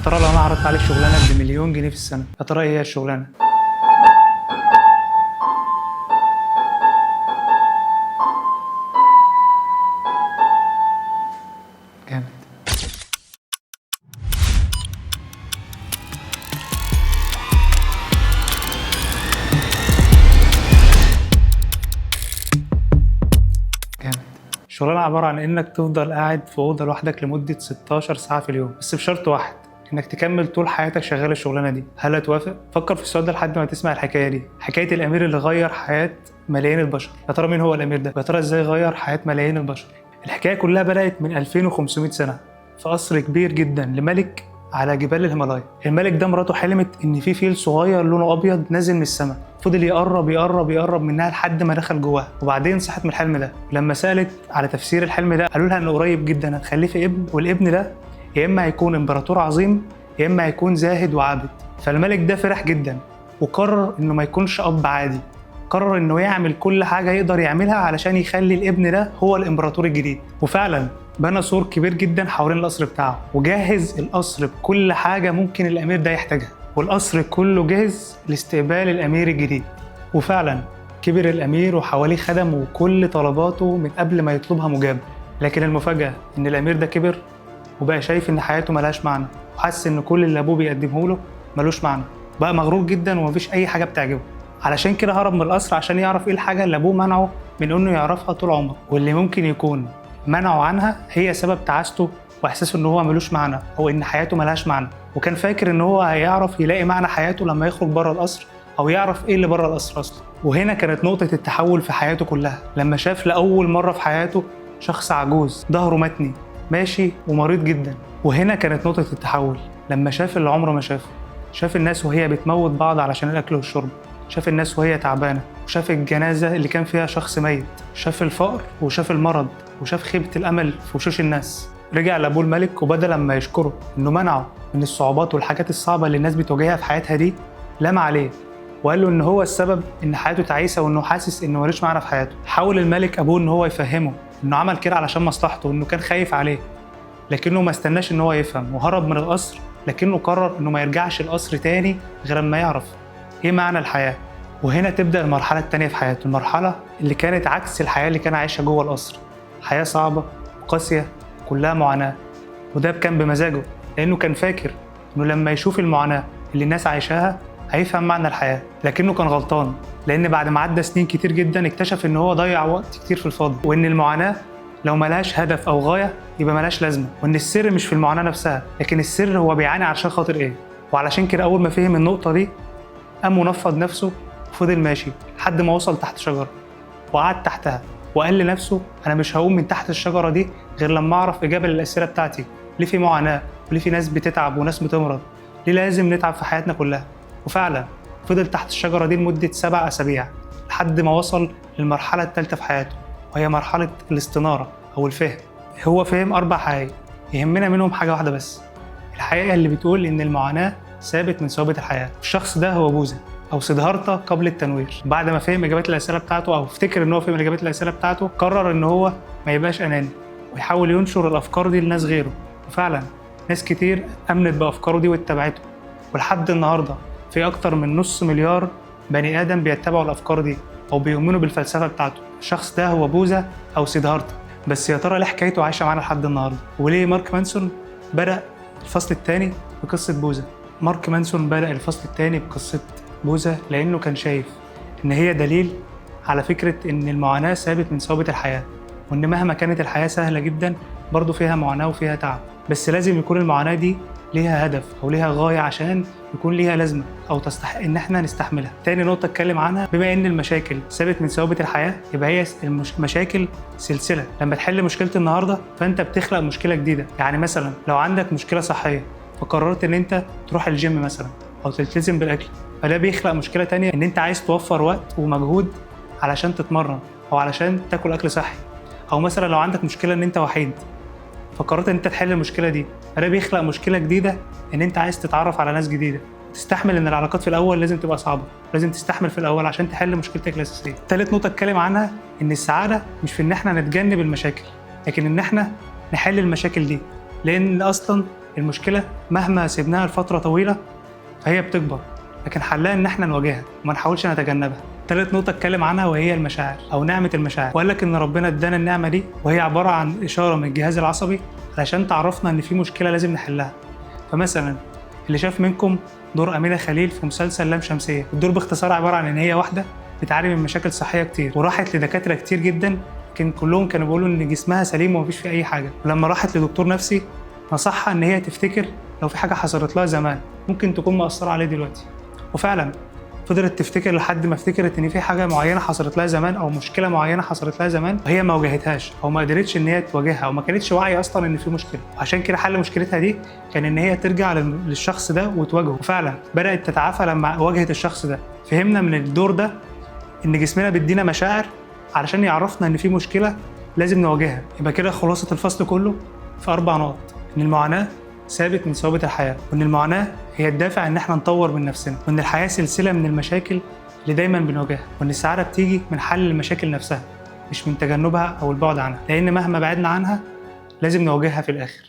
ترى لو انا عرضت عليك شغلانه بمليون جنيه في السنه، يا ترى ايه هي الشغلانه؟ جامد. جامد. الشغلانه عباره عن انك تفضل قاعد في اوضه لوحدك لمده 16 ساعه في اليوم، بس بشرط واحد، انك تكمل طول حياتك شغال الشغلانه دي. هل هتوافق؟ فكر في السؤال ده لحد ما تسمع الحكايه دي، حكايه الامير اللي غير حياه ملايين البشر. يا ترى مين هو الامير ده؟ يا ترى ازاي غير حياه ملايين البشر؟ الحكايه كلها بدات من 2500 سنه في قصر كبير جدا لملك على جبال الهيمالايا. الملك ده مراته حلمت ان في فيل صغير لونه ابيض نازل من السماء، فضل يقرب يقرب يقرب منها لحد ما دخل جواها، وبعدين صحت من الحلم ده. لما سالت على تفسير الحلم ده قالوا لها انه قريب جدا هتخلفي ابن، والابن ده يا اما هيكون امبراطور عظيم يا اما هيكون زاهد وعابد. فالملك ده فرح جدا وقرر انه ما يكونش اب عادي، قرر انه يعمل كل حاجه يقدر يعملها علشان يخلي الابن ده هو الامبراطور الجديد. وفعلا بنى سور كبير جدا حوالين القصر بتاعه، وجهز القصر بكل حاجه ممكن الامير ده يحتاجها، والقصر كله جاهز لاستقبال الامير الجديد. وفعلا كبر الامير وحواليه خدم وكل طلباته من قبل ما يطلبها مجاب. لكن المفاجاه ان الامير ده كبر وبقى شايف ان حياته ملهاش معنى، وحس ان كل اللي ابوه بيقدمه له ملوش معنى، بقى مغرور جدا ومفيش اي حاجه بتعجبه. علشان كده هرب من القصر عشان يعرف ايه الحاجه اللي ابوه منعه من انه يعرفها طول عمره، واللي ممكن يكون منعه عنها هي سبب تعاسته واحساسه ان هو ملوش معنى او ان حياته ملهاش معنى. وكان فاكر ان هو هيعرف يلاقي معنى حياته لما يخرج بره القصر او يعرف ايه اللي بره القصر اصلا. وهنا كانت نقطه التحول في حياته كلها، لما شاف لاول مره في حياته شخص عجوز ظهره متني ماشي ومريض جدا. وهنا كانت نقطه التحول، لما شاف اللي عمره ما شافه، شاف الناس وهي بتموت بعض علشان الاكل والشرب، شاف الناس وهي تعبانه، وشاف الجنازه اللي كان فيها شخص ميت، شاف الفقر وشاف المرض وشاف خيبه الامل في وشوش الناس. رجع لابوه الملك وبدل لما يشكره انه منعه من الصعوبات والحاجات الصعبه اللي الناس بتواجهها في حياتها دي، لام عليه وقال له ان هو السبب ان حياته تعيسه وانه حاسس انه ملوش معنى في حياته. حاول الملك ابوه ان هو يفهمه انه عمل كده علشان مصلحته وانه كان خايف عليه، لكنه ما استناش ان هو يفهم وهرب من القصر، لكنه قرر انه ما يرجعش القصر تاني غير لما يعرف ايه معنى الحياه. وهنا تبدا المرحله الثانيه في حياته، المرحله اللي كانت عكس الحياه اللي كان عايشها جوه القصر، حياه صعبه وقاسيه كلها معاناه. وده كان بمزاجه، لانه كان فاكر انه لما يشوف المعاناه اللي الناس عايشاها هيفهم معنى الحياه، لكنه كان غلطان، لان بعد ما عدى سنين كتير جدا اكتشف ان هو ضيع وقت كتير في الفاضي، وان المعاناه لو ملهاش هدف او غايه يبقى ملهاش لازمه، وان السر مش في المعاناه نفسها، لكن السر هو بيعاني عشان خاطر ايه. وعلشان كده اول ما فهم النقطه دي قام منفض نفسه وفضل ماشي لحد ما وصل تحت شجره وقعد تحتها وقال لنفسه انا مش هقوم من تحت الشجره دي غير لما اعرف اجابه للاسئله بتاعتي، ليه في معاناه وليه في ناس بتتعب وناس بتمرض، ليه لازم نتعب في حياتنا كلها. وفعلا فضل تحت الشجره دي لمده 7 أسابيع لحد ما وصل للمرحله الثالثه في حياته، وهي مرحله الاستناره او الفهم. هو فهم 4 حقائق يهمنا منهم حاجه واحده بس، الحقيقه اللي بتقول ان المعاناه ثابت من ثوابت الحياه. الشخص ده هو بوذا او سيدهارتا قبل التنوير. بعد ما فهم اجابات الاسئله بتاعته او افتكر ان هو فهم اجابات الاسئله بتاعته، قرر ان هو ما يبقاش اناني ويحاول ينشر الافكار دي لناس غيره. وفعلا ناس كتير امنت بافكاره دي واتبعته، ولحد النهارده في اكتر من نص مليار بني ادم بيتبعوا الافكار دي او بيؤمنوا بالفلسفه بتاعته. الشخص ده هو بوذا او سيدهارتا. بس يا ترى ليه حكايته عايشه معانا لحد النهارده؟ وليه مارك مانسون بدأ الفصل الثاني بقصه بوذا؟ مارك مانسون بدأ الفصل الثاني بقصه بوذا لانه كان شايف ان هي دليل على فكره ان المعاناه ثابت من ثوابت الحياه، وان مهما كانت الحياه سهله جدا برضه فيها معاناه وفيها تعب، بس لازم يكون المعاناه دي ليها هدف او ليها غايه عشان يكون ليها لازمه او تستحق ان احنا نستحملها. تاني نقطه اتكلم عنها، بما ان المشاكل ثابت من ثوابت الحياه يبقى هي المشاكل سلسله، لما تحل مشكله النهارده فانت بتخلق مشكله جديده. يعني مثلا لو عندك مشكله صحيه فقررت ان انت تروح الجيم مثلا او تلتزم بالاكل، فده بيخلق مشكله تانية ان انت عايز توفر وقت ومجهود علشان تتمرن او علشان تاكل اكل صحي. او مثلا لو عندك مشكله ان انت وحيد فقررت ان انت تحل المشكله دي، فده بيخلق مشكله جديده ان انت عايز تتعرف على ناس جديده، تستحمل ان العلاقات في الاول لازم تبقى صعبه، لازم تستحمل في الاول عشان تحل مشكلتك الاساسيه. ثالث نقطه اتكلم عنها ان السعاده مش في ان احنا نتجنب المشاكل، لكن ان احنا نحل المشاكل دي، لان اصلا المشكلة مهما سيبناها لفترة طويلة فهي بتكبر، لكن حلها إن إحنا نواجهها وما نحاولش نتجنبها. تالت نقطة اتكلم عنها وهي المشاعر أو نعمة المشاعر، وقال لك إن ربنا ادانا النعمة دي وهي عبارة عن إشارة من الجهاز العصبي علشان تعرفنا إن في مشكلة لازم نحلها. فمثلا اللي شاف منكم دور أمينة خليل في مسلسل لام شمسية، الدور باختصار عبارة عن إن هي واحدة بتعاني من مشاكل صحية كتير وراحت لدكاترة كتير جدا، لكن كلهم كانوا بيقولوا إن جسمها سليم ومفيش فيه أي حاجة. ولما راحت لدكتور نفسي نصحها إن هي تفتكر لو في حاجة حصلت لها زمان ممكن تكون مأثرة عليه دلوقتي، وفعلا فضلت تفتكر لحد ما افتكرت ان في حاجه معينه حصلت لها زمان او مشكله معينه حصلت لها زمان وهي ما واجهتهاش او ما قدرتش ان هي تواجهها او ما كانتش واعيه اصلا ان في مشكله. عشان كده حل مشكلتها دي كان ان هي ترجع للشخص ده وتواجهه، وفعلا بدات تتعافى لما واجهت الشخص ده. فهمنا من الدور ده ان جسمنا بيدينا مشاعر علشان يعرفنا ان في مشكله لازم نواجهها. يبقى كده خلاصه الفصل كله في 4 نقط: ان المعاناه ثابت من ثوابت الحياة، وإن المعاناة هي الدافع إن إحنا نطور من نفسنا، وإن الحياة سلسلة من المشاكل اللي دايماً بنواجهها، وإن السعادة بتيجي من حل المشاكل نفسها مش من تجنبها أو البعد عنها، لأن مهما بعدنا عنها لازم نواجهها في الآخر.